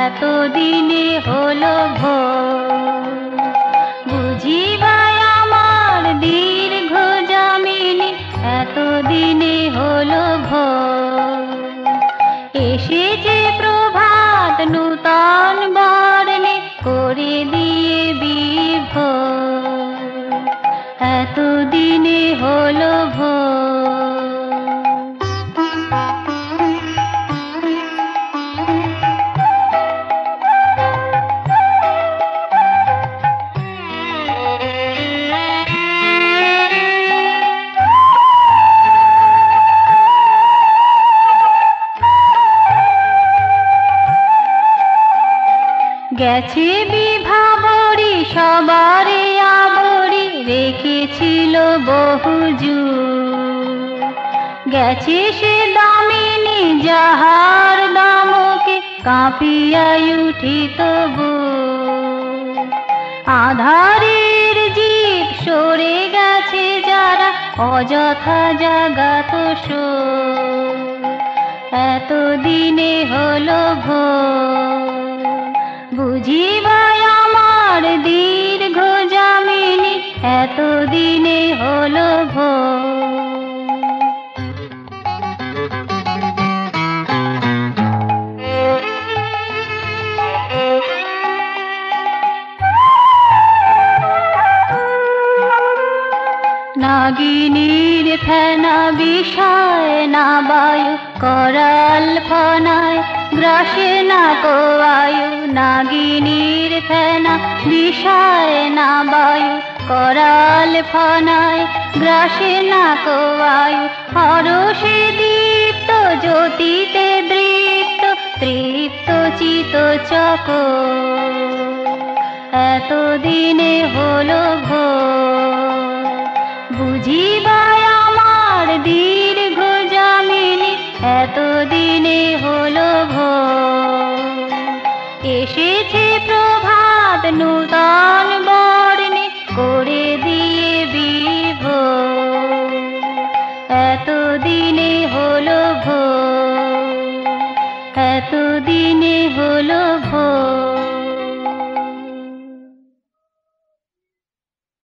এতদিনে হলো ভোর। বুঝিবাই আমার দীর্ঘ যামিনী, এতদিনে হলো ভোর। এসেছে প্রভাত নূতন বর্ণে, করে দিয়ে বিভোর। এতদিনে হলো ভোর। গেছে বিভাবরী সবারে আবরি, রেখেছিল বহু যুগ। গেছে সে দামিনী যাহার দামকে, কাঁপিয়াই উঠিত বুক। আধারের জীব সরে গেছে যারা, অযথা জাগাত শোক। এতদিনে হলো ভোর। বুঝিবাই আমার দীর্ঘ যামিনী, এতদিনে হলো ভোর। নাগিনীর ফেনা বিষয় না বায়ু, করাল ফনায় গ্রাসে না কো আয়ু। নাগিনীর ফেনা বিষয় না বায়ু, করাল ফনায় গ্রাসে না কো আয়ু। হরষে দীপ্ত জ্যোতিতে দৃপ্ত, তৃপ্ত চিত চকোর। এতদিনে হলো ভোর। বুঝিবাই আমার দীর্ঘ যামিনী, এতদিনে হলো ভোর। এসেছে প্রভাত নূতন বর্ণে, করে দিয়ে বিভোর। এতদিনে হলো ভোর। এতদিনে হলো ভোর।